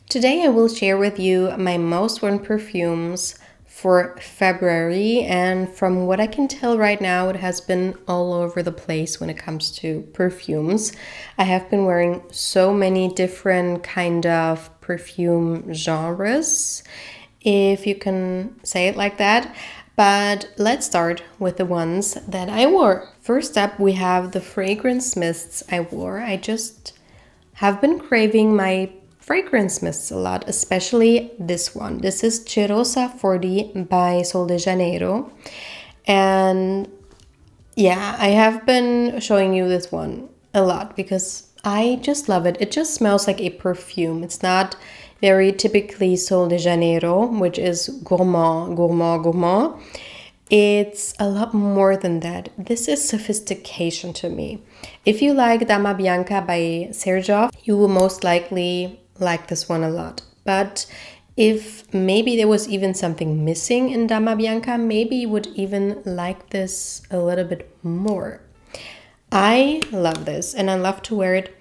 Today I will share with you my most worn perfumes for February, and from what I can tell right now, it has been all over the place when it comes to perfumes. I have been wearing so many different kind of perfume genres, if you can say it like that. But let's start with the ones that I wore. First up, we have the fragrance mists I wore. I just have been craving my fragrance mists a lot, especially this one. This is Cheirosa 40 by Sol de Janeiro. And yeah, I have been showing you this one a lot because I just love it. It just smells like a perfume. It's not very typically Sol de Janeiro, which is gourmand. It's a lot more than that. This is sophistication to me. If you like Dama Bianca by Sergio, you will most likely like this one a lot. But if maybe there was even something missing in Dama Bianca, maybe you would even like this a little bit more. I love this and I love to wear it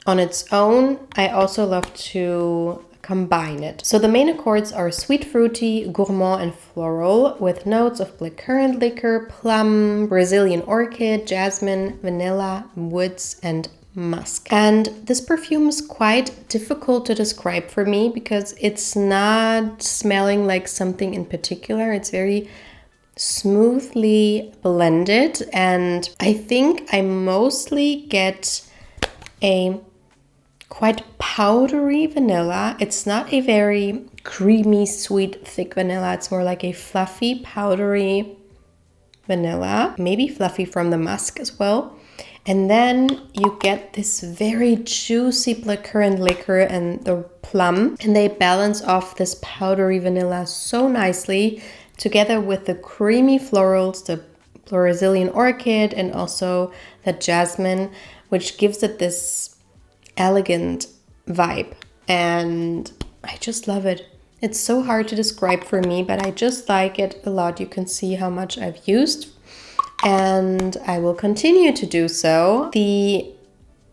on its own. I also love to combine it. So the main accords are sweet, fruity, gourmand, and floral with notes of blackcurrant liquor, plum, Brazilian orchid, jasmine, vanilla, woods, and musk. And this perfume is quite difficult to describe for me because it's not smelling like something in particular. It's very smoothly blended, and I think I mostly get a quite powdery vanilla. It's not a very creamy, sweet, thick vanilla. It's more like a fluffy, powdery vanilla, maybe fluffy from the musk as well. And then you get this very juicy blackcurrant liquor and the plum, and they balance off this powdery vanilla so nicely together with the creamy florals, the Brazilian orchid, and also the jasmine, which gives it this elegant vibe. And I just love it. It's so hard to describe for me, but I just like it a lot. You can see how much I've used, and I will continue to do so. The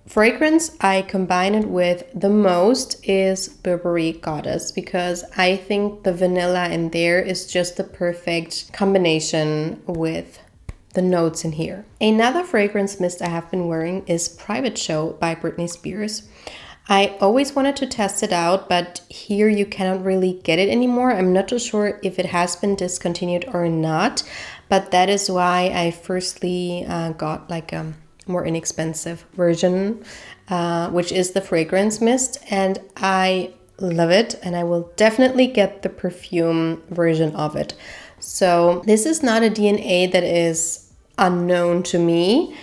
fragrance I combine it with the most is Burberry Goddess because I think the vanilla in there is just the perfect combination with the notes in here. Another fragrance mist I have been wearing is Private Show by Britney Spears. I always wanted to test it out, but here you cannot really get it anymore. I'm not too sure if it has been discontinued or not, but that is why I firstly got like a more inexpensive version, which is the fragrance mist, and I love it, and I will definitely get the perfume version of it. So this is not a DNA that is unknown to me.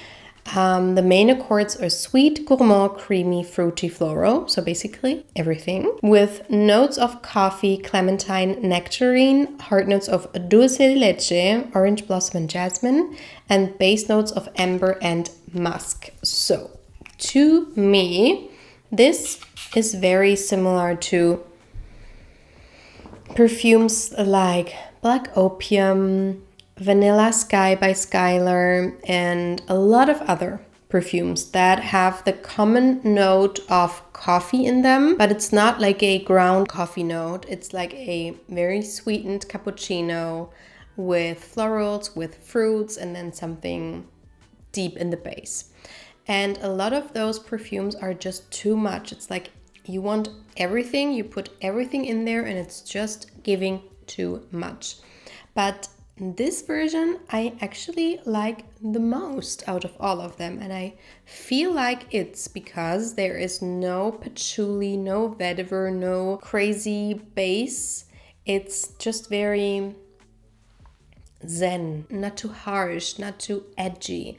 The main accords are sweet, gourmand, creamy, fruity, floral, so basically everything, with notes of coffee, clementine, nectarine, heart notes of dulce de leche, orange blossom and jasmine, and base notes of amber and musk. So to me, this is very similar to perfumes like Black Opium, Vanilla Sky by Skylar, and a lot of other perfumes that have the common note of coffee in them, but it's not like a ground coffee note. It's like a very sweetened cappuccino with florals, with fruits, and then something deep in the base. And a lot of those perfumes are just too much. It's like you want everything, you put everything in there, and it's just giving too much. But this version I actually like the most out of all of them, and I feel like it's because there is no patchouli, no vetiver, no crazy base. It's just very zen, not too harsh, not too edgy.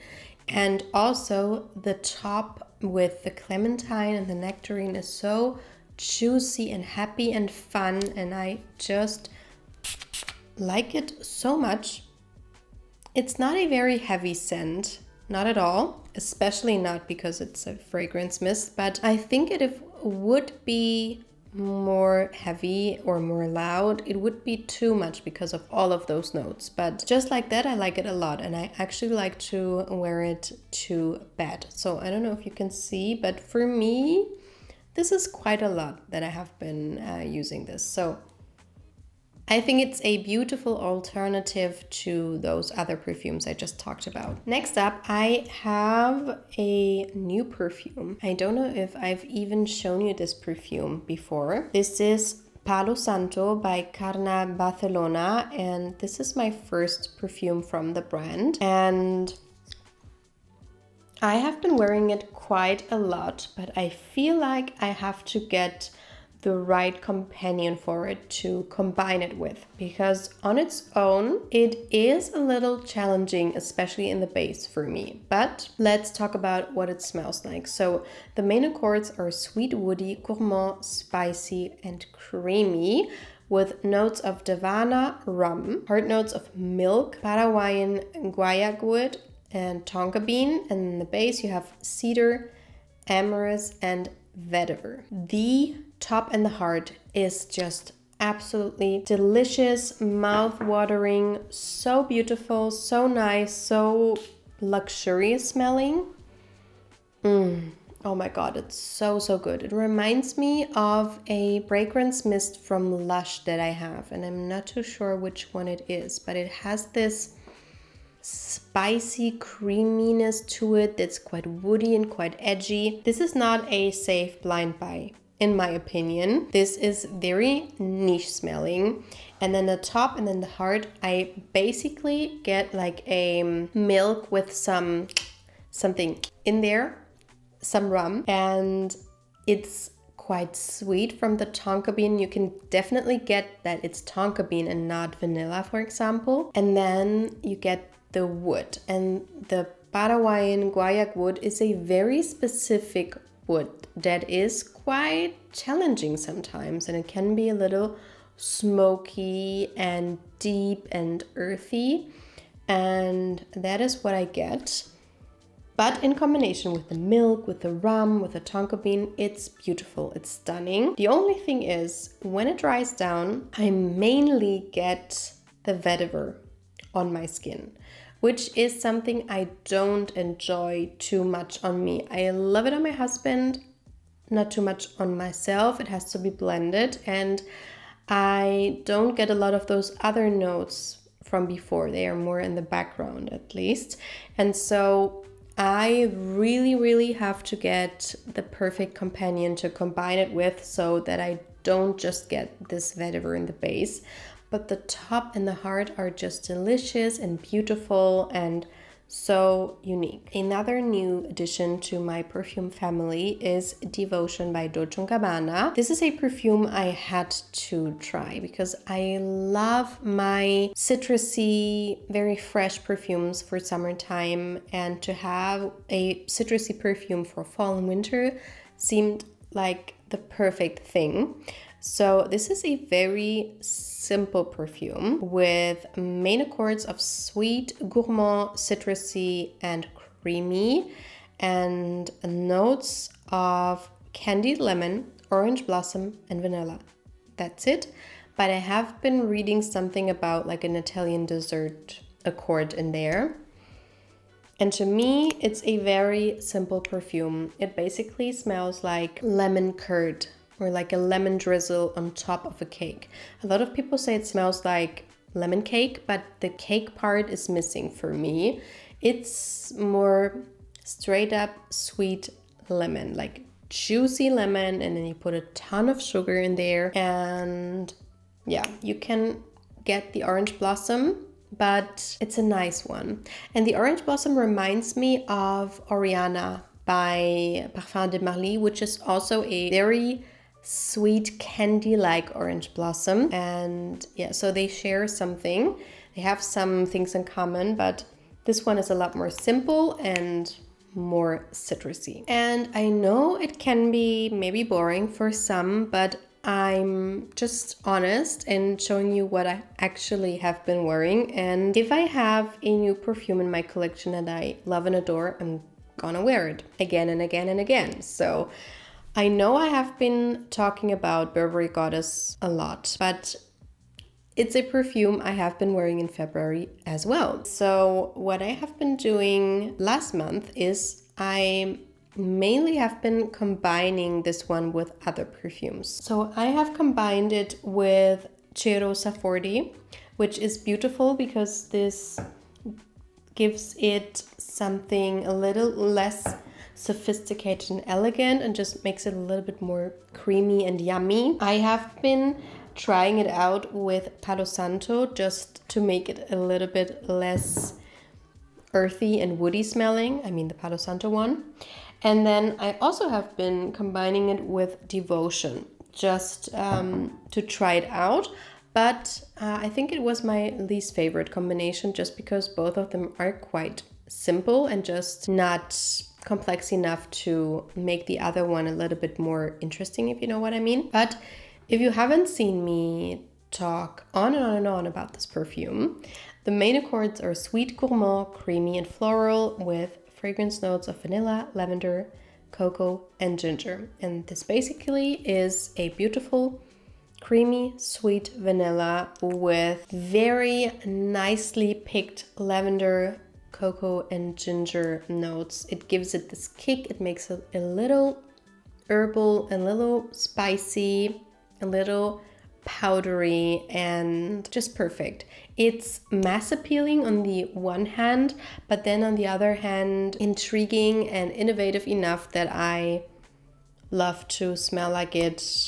And also the top with the clementine and the nectarine is so juicy and happy and fun, and I just like it so much. It's not a very heavy scent, not at all, especially not because it's a fragrance mist, but I think it would be more heavy or more loud, it would be too much because of all of those notes. But just like that, I like it a lot, and I actually like to wear it to bed. So I don't know if you can see, but for me, this is quite a lot that I have been using this. So I think it's a beautiful alternative to those other perfumes I just talked about. Next up, I have a new perfume. I don't know if I've even shown you this perfume before. This is Palo Santo by Carner, Barcelona, and this is my first perfume from the brand. And I have been wearing it quite a lot, but I feel like I have to get the right companion for it to combine it with, because on its own it is a little challenging, especially in the base for me. But let's talk about what it smells like. So the main accords are sweet, woody, gourmand, spicy and creamy, with notes of Gabbana rum, heart notes of milk, Paraguayan guaiac wood and tonka bean, and in the base you have cedar, amyris and vetiver. The top and the heart is just absolutely delicious, mouth-watering, so beautiful, so nice, so luxurious smelling. Oh my god, it's so good. It reminds me of a fragrance mist from Lush that I have, and I'm not too sure which one it is, but it has this spicy creaminess to it that's quite woody and quite edgy. This is not a safe blind buy, in my opinion. This is very niche smelling. And then the top and then the heart, I basically get like a milk with something in there, some rum, and it's quite sweet from the tonka bean. You can definitely get that it's tonka bean and not vanilla, for example. And then you get the wood, and the Paraguayan guaiac wood is a very specific wood that is quite challenging sometimes, and it can be a little smoky and deep and earthy, and that is what I get. But in combination with the milk, with the rum, with the tonka bean, it's beautiful, it's stunning. The only thing is, when it dries down, I mainly get the vetiver on my skin, which is something I don't enjoy too much on me. I love it on my husband, not too much on myself. It has to be blended, and I don't get a lot of those other notes from before. They are more in the background, at least. And so I really have to get the perfect companion to combine it with, so that I don't just get this vetiver in the base, but the top and the heart are just delicious and beautiful and so unique. Another new addition to my perfume family is Devotion by Dolce & Gabbana. This is a perfume I had to try because I love my citrusy, very fresh perfumes for summertime, and to have a citrusy perfume for fall and winter seemed like the perfect thing. So this is a very simple perfume with main accords of sweet, gourmand, citrusy, and creamy, and notes of candied lemon, orange blossom, and vanilla. That's it. But I have been reading something about like an Italian dessert accord in there. And to me, it's a very simple perfume. It basically smells like lemon curd, or like a lemon drizzle on top of a cake. A lot of people say it smells like lemon cake, but the cake part is missing for me. It's more straight up sweet lemon, like juicy lemon, and then you put a ton of sugar in there. And yeah, you can get the orange blossom, but it's a nice one. And the orange blossom reminds me of Oriana by Parfum de Marly, which is also a very sweet candy-like orange blossom. And yeah, so they share something. They have some things in common, but this one is a lot more simple and more citrusy. And I know it can be maybe boring for some, but I'm just honest and showing you what I actually have been wearing. And if I have a new perfume in my collection that I love and adore, I'm gonna wear it again and again and again. So I know I have been talking about Burberry Goddess a lot, but it's a perfume I have been wearing in February as well. So what I have been doing last month is I mainly have been combining this one with other perfumes. So I have combined it with Cheirosa 40, which is beautiful because this gives it something a little less sophisticated and elegant and just makes it a little bit more creamy and yummy. I have been trying it out with Palo Santo just to make it a little bit less earthy and woody smelling. I mean the Palo Santo one. And then I also have been combining it with Devotion just to try it out. But I think it was my least favorite combination just because both of them are quite simple and just not complex enough to make the other one a little bit more interesting, if you know what I mean. But if you haven't seen me talk on and on and on about this perfume, the main accords are sweet, gourmand, creamy, and floral with fragrance notes of vanilla, lavender, cocoa, and ginger. And this basically is a beautiful, creamy, sweet vanilla with very nicely picked lavender, cocoa, and ginger notes. It gives it this kick. It makes it a little herbal, a little spicy, a little powdery, and just perfect. It's mass appealing on the one hand, but then on the other hand, intriguing and innovative enough that I love to smell like it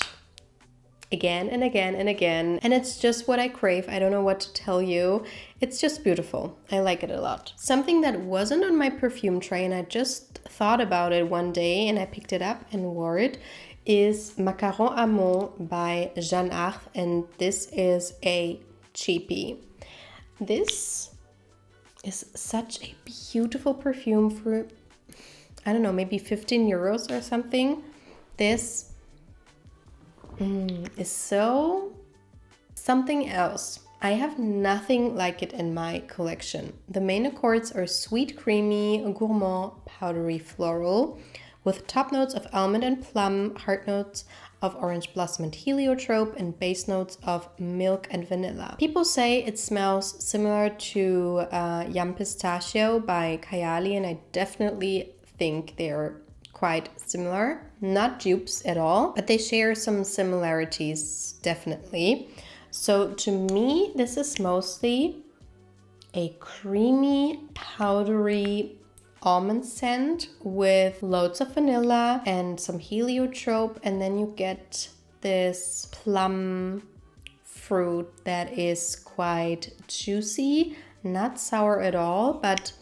again and again and again. And it's just what I crave. I don't know what to tell you. It's just beautiful. I like it a lot. Something that wasn't on my perfume tray and I just thought about it one day and I picked it up and wore it is Macaron Amande by Jeanne, and this is a cheapie. This is such a beautiful perfume for, I don't know, maybe 15 euros or something. This is so something else. I have nothing like it in my collection. The main accords are sweet, creamy, gourmand, powdery, floral, with top notes of almond and plum, heart notes of orange blossom and heliotrope, and base notes of milk and vanilla. People say it smells similar to Yum Pistachio by Kayali, and I definitely think they're quite similar. Not dupes at all, but they share some similarities, definitely. So to me, this is mostly a creamy, powdery almond scent with loads of vanilla and some heliotrope, and then you get this plum fruit that is quite juicy, not sour at all, but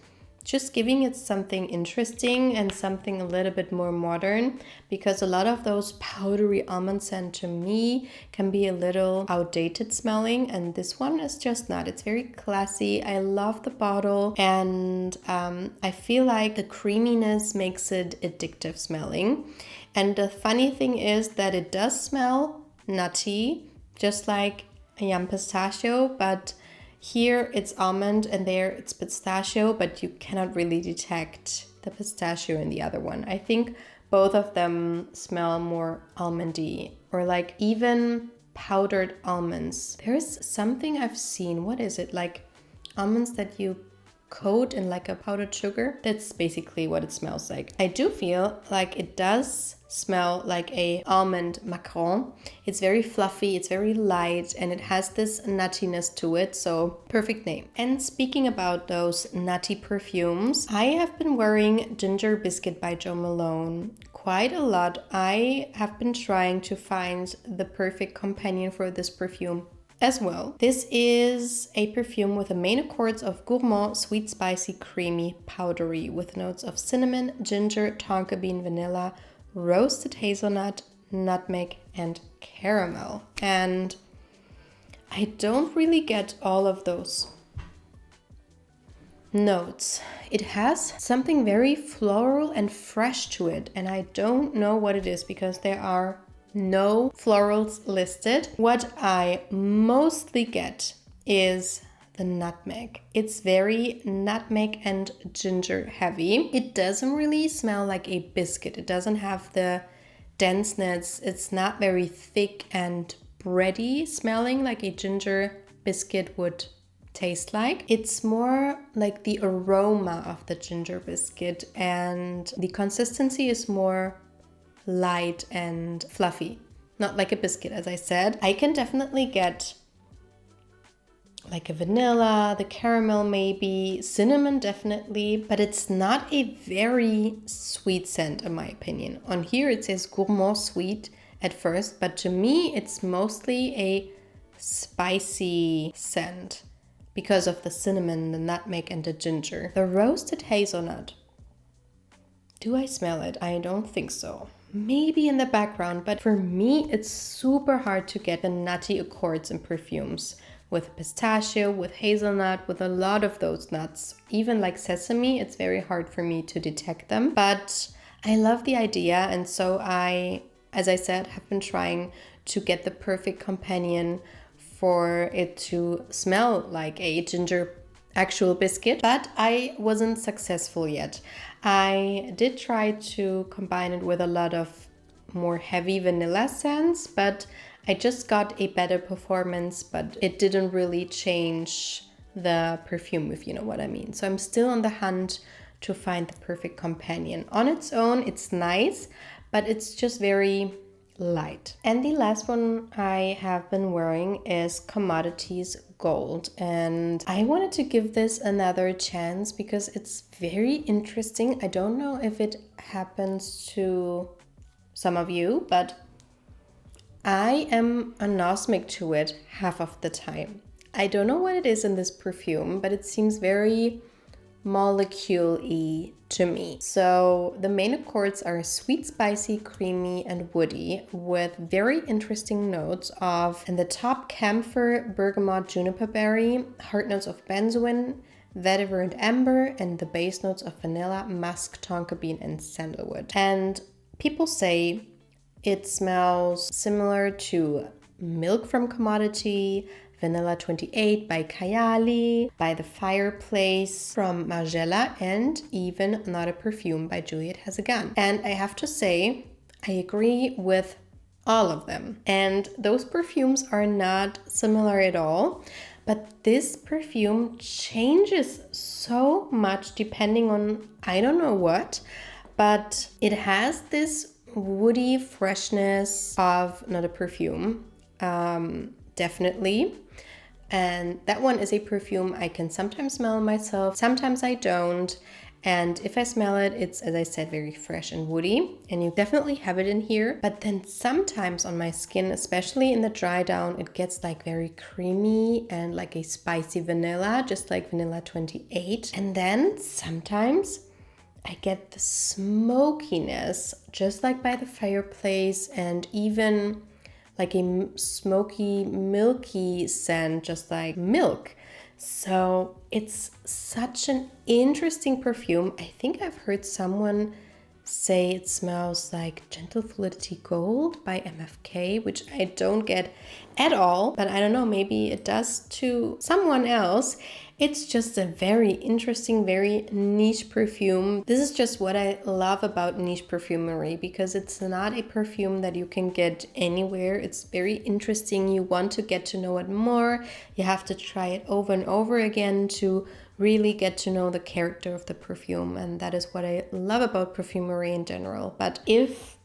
just giving it something interesting and something a little bit more modern, because a lot of those powdery almond scent to me can be a little outdated smelling, and this one is just not. It's very classy. I love the bottle, and I feel like the creaminess makes it addictive smelling. And the funny thing is that it does smell nutty, just like a Yum Pistachio, but here it's almond and there it's pistachio, but you cannot really detect the pistachio in the other one. I think both of them smell more almondy, or like even powdered almonds. There's something I've seen, what is it? Like almonds that you coat in like a powdered sugar. That's basically what it smells like. I do feel like it does smell like a almond macaron. It's very fluffy, it's very light, and it has this nuttiness to it, so perfect name. And speaking about those nutty perfumes, I have been wearing Ginger Biscuit by Jo Malone quite a lot. I have been trying to find the perfect companion for this perfume as well. This is a perfume with the main accords of gourmand, sweet, spicy, creamy, powdery, with notes of cinnamon, ginger, tonka bean, vanilla, roasted hazelnut, nutmeg, and caramel. And I don't really get all of those notes. It has something very floral and fresh to it, and I don't know what it is because there are no florals listed. What I mostly get is the nutmeg. It's very nutmeg and ginger heavy. It doesn't really smell like a biscuit. It doesn't have the denseness. It's not very thick and bready smelling like a ginger biscuit would taste like. It's more like the aroma of the ginger biscuit, and the consistency is more light and fluffy. Not like a biscuit, as I said. I can definitely get like a vanilla, the caramel maybe, cinnamon definitely, but it's not a very sweet scent in my opinion. On here it says gourmand sweet at first, but to me it's mostly a spicy scent because of the cinnamon, the nutmeg and the ginger. The roasted hazelnut. Do I smell it? I don't think so. Maybe in the background, but for me it's super hard to get the nutty accords in perfumes. With pistachio, with hazelnut, with a lot of those nuts. Even like sesame, it's very hard for me to detect them. But I love the idea, and so I, as I said, have been trying to get the perfect companion for it to smell like a ginger actual biscuit, but I wasn't successful yet. I did try to combine it with a lot of more heavy vanilla scents, but I just got a better performance, but it didn't really change the perfume, if you know what I mean. So I'm still on the hunt to find the perfect companion. On its own, it's nice, but it's just very light. And the last one I have been wearing is Commodities Gold. And I wanted to give this another chance because it's very interesting. I don't know if it happens to some of you, but I am anosmic to it half of the time. I don't know what it is in this perfume, but it seems very molecule-y to me. So the main accords are sweet, spicy, creamy, and woody, with very interesting notes of, in the top, camphor, bergamot, juniper berry, heart notes of benzoin, vetiver and amber, and the base notes of vanilla, musk, tonka bean, and sandalwood. And people say it smells similar to Milk from Commodity, Vanilla 28 by Kayali, by The Fireplace from Margiela, and even Not a Perfume by Juliette Has a Gun. And I have to say, I agree with all of them. And those perfumes are not similar at all. But this perfume changes so much depending on, I don't know what, but it has this woody freshness of Not a Perfume, definitely. And that one is a perfume I can sometimes smell myself, sometimes I don't. And if I smell it, it's, as I said, very fresh and woody. And you definitely have it in here. But then sometimes on my skin, especially in the dry down, it gets like very creamy and like a spicy vanilla, just like Vanilla 28. And then sometimes I get the smokiness, just like by The Fireplace, and even like a smoky, milky scent, just like milk. So it's such an interesting perfume. I think I've heard someone say it smells like Gentle Fluidity Gold by MFK, which I don't get at all, but I don't know, maybe it does to someone else. It's just a very interesting, very niche perfume. This is just what I love about niche perfumery, because it's not a perfume that you can get anywhere. It's very interesting. You want to get to know it more. You have to try it over and over again to really get to know the character of the perfume. And that is what I love about perfumery in general. But if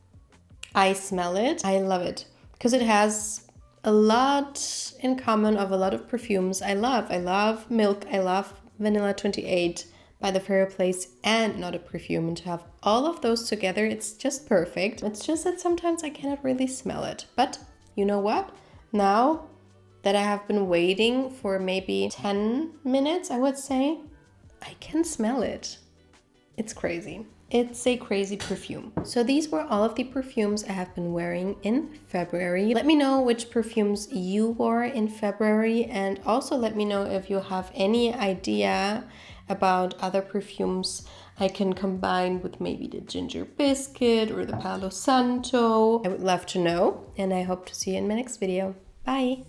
I smell it, I love it because it has a lot in common of a lot of perfumes I love. I love Milk, I love Vanilla 28 by The Fireplace, and Not a Perfume. And to have all of those together, it's just perfect. It's just that sometimes I cannot really smell it. But you know what? Now that I have been waiting for maybe 10 minutes, I would say, I can smell it. It's crazy. It's a crazy perfume. So these were all of the perfumes I have been wearing in February. Let me know which perfumes you wore in February, and also let me know if you have any idea about other perfumes I can combine with maybe the Ginger Biscuit or the Palo Santo. I would love to know, and I hope to see you in my next video. Bye!